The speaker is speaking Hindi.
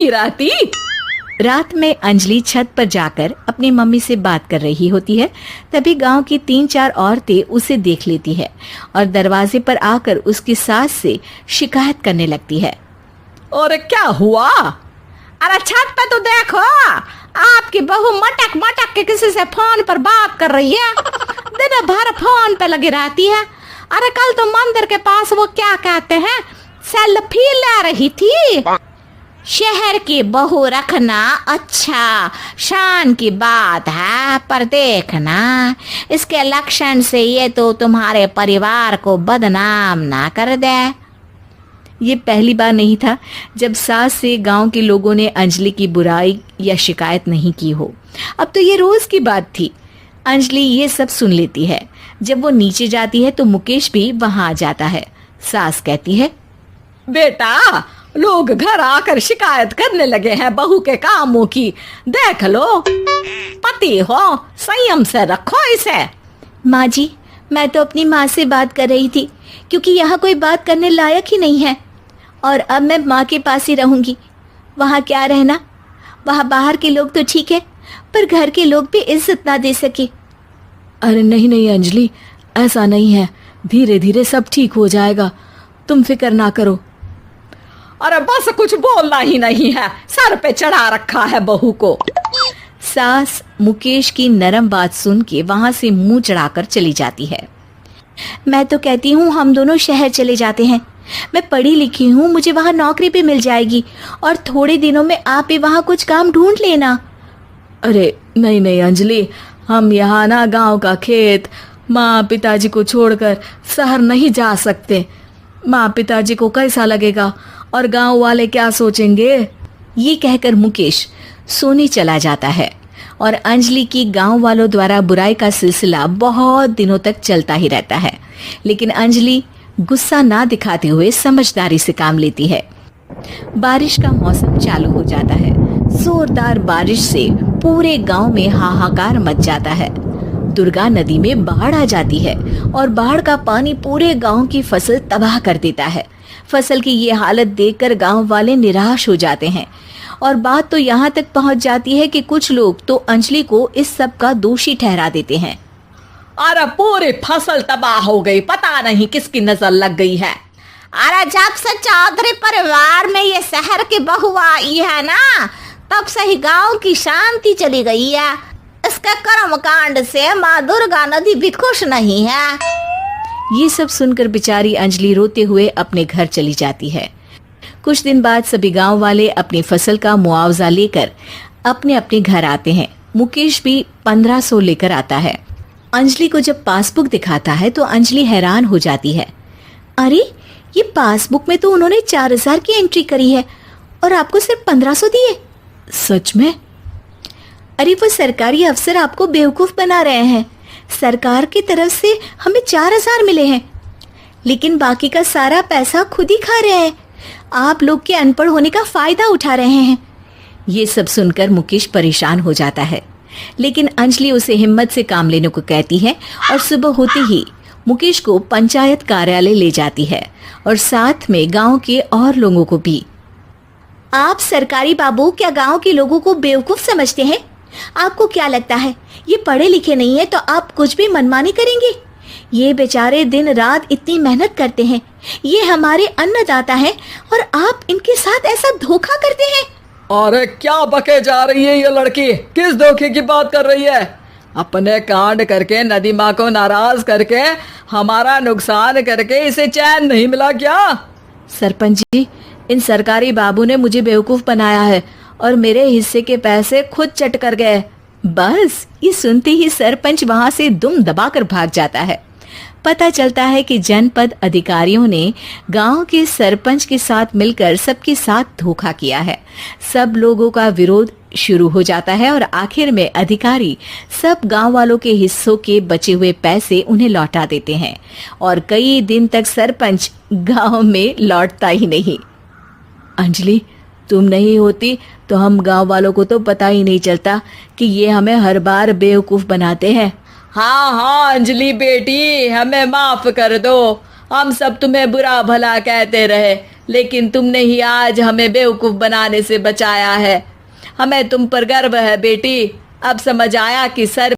रहती। रात में अंजलि छत पर जाकर अपनी मम्मी से बात कर रही होती है। तभी गांव की 3-4 औरतें उसे देख लेती है और दरवाजे पर आकर उसकी सास से शिकायत करने लगती है। और क्या हुआ? अरे छत पे तो देखो, आपकी बहू मटक मटक के किसी से फोन पर बात कर रही है। दिन भर फोन पे लगी रहती है। अरे कल तो मंदिर के पास वो क्या कहते हैं, सेल्फी ले रही थी। शहर की बहू रखना अच्छा शान की बात है, पर देखना इसके लक्षण से ये तो तुम्हारे परिवार को बदनाम ना कर दे। ये पहली बार नहीं था जब सास से गांव के लोगों ने अंजलि की बुराई या शिकायत नहीं की हो। अब तो ये रोज की बात थी। अंजलि ये सब सुन लेती है। जब वो नीचे जाती है तो मुकेश भी वहां आ जाता है। सास कहती है, बेटा लोग घर आकर शिकायत करने लगे हैं बहू के कामों की, देख लो। पति हो, संयम से रखो इसे। माँ जी, मैं तो अपनी माँ से बात कर रही थी क्योंकि यहाँ कोई बात करने लायक ही नहीं है और अब मैं माँ के पास ही रहूंगी। वहाँ क्या रहना, वहाँ बाहर के लोग तो ठीक है पर घर के लोग भी इज्जत ना दे सके। अरे नहीं नहीं अंजलि, ऐसा नहीं है, धीरे धीरे सब ठीक हो जाएगा, तुम फिक्र ना करो। अरे बस कुछ बोलना ही नहीं है, सर पे चढ़ा रखा है बहू को। सास मुकेश की नरम बात सुन के वहां से मुंह चढ़ाकर चली जाती है। मैं तो कहती हूँ हम दोनों शहर चले जाते हैं। मैं पढ़ी लिखी हूँ, मुझे वहाँ नौकरी भी मिल जाएगी और थोड़े दिनों में आप भी वहाँ कुछ काम ढूंढ लेना। अरे नहीं नहीं अंजलि, हम यहाँ ना गांव का खेत, माँ पिताजी को छोड़कर शहर नहीं जा सकते। माँ पिताजी को कैसा लगेगा और गांव वाले क्या सोचेंगे। ये कहकर मुकेश सोने चला जाता है और अंजलि की गांव वालों द्वारा बुराई का सिलसिला बहुत दिनों तक चलता ही रहता है। लेकिन अंजलि गुस्सा ना दिखाते हुए समझदारी से काम लेती है। बारिश का मौसम चालू हो जाता है। जोरदार बारिश से पूरे गांव में हाहाकार मच जाता है। दुर्गा नदी में बाढ़ आ जाती है और बाढ़ का पानी पूरे गांव की फसल तबाह कर देता है। फसल की ये हालत देखकर गांव वाले निराश हो जाते हैं और बात तो यहाँ तक पहुँच जाती है कि कुछ लोग तो अंजलि को इस सब का दोषी ठहरा देते हैं। अरे पूरी फसल तबाह हो गई, पता नहीं किसकी नजर लग गई है। अरे जब से चौधरी परिवार में ये शहर की बहू आई है ना, तब से ही गांव की शांति चली गई है। इसके कर्म कांड से माँ दुर्गा नदी भी खुश नहीं है। ये सब सुनकर बेचारी अंजलि रोते हुए अपने घर चली जाती है। कुछ दिन बाद सभी गांव वाले अपनी फसल का मुआवजा लेकर अपने अपने घर आते हैं। मुकेश भी 1500 लेकर आता है। अंजलि को जब पासबुक दिखाता है तो अंजलि हैरान हो जाती है। अरे ये पासबुक में तो उन्होंने 4000 की एंट्री करी है और आपको सिर्फ 1500 दिए। सच में? अरे वो सरकारी अफसर आपको बेवकूफ बना रहे हैं। सरकार की तरफ से हमें 4000 मिले हैं लेकिन बाकी का सारा पैसा खुद ही खा रहे हैं। आप लोग के अनपढ़ होने का फायदा उठा रहे हैं। ये सब सुनकर मुकेश परेशान हो जाता है लेकिन अंजलि उसे हिम्मत से काम लेने को कहती है और सुबह होते ही मुकेश को पंचायत कार्यालय ले जाती है और साथ में गांव के और लोगों को भी। आप सरकारी बाबू क्या गांव के लोगों को बेवकूफ समझते हैं? आपको क्या लगता है ये पढ़े लिखे नहीं है तो आप कुछ भी मनमानी करेंगे? ये बेचारे दिन रात इतनी मेहनत करते हैं, ये हमारे अन्नदाता हैं और आप इनके साथ ऐसा धोखा करते हैं। अरे क्या बके जा रही है ये लड़की, किस धोखे की बात कर रही है? अपने कांड करके नदी माँ को नाराज करके हमारा नुकसान करके इसे चैन नहीं मिला क्या? सरपंच जी, इन सरकारी बाबू ने मुझे बेवकूफ बनाया है और मेरे हिस्से के पैसे खुद चट कर गए। बस ये सुनते ही सरपंच वहां से दुम दबाकर भाग जाता है। पता चलता है कि जनपद अधिकारियों ने गांव के सरपंच के साथ मिलकर सबके साथ धोखा किया है। सब लोगों का विरोध शुरू हो जाता है और आखिर में अधिकारी सब गांव वालों के हिस्सों के बचे हुए पैसे उन्हें लौटा देते हैं और कई दिन तक सरपंच गांव में लौटता ही नहीं। अंजलि, तुम नहीं होती तो हम गांव वालों को तो पता ही नहीं चलता कि ये हमें हर बार बेवकूफ बनाते हैं। हाँ हाँ अंजलि बेटी, हमें माफ कर दो, हम सब तुम्हें बुरा भला कहते रहे, लेकिन तुमने ही आज हमें बेवकूफ बनाने से बचाया है। हमें तुम पर गर्व है बेटी। अब समझ आया कि सर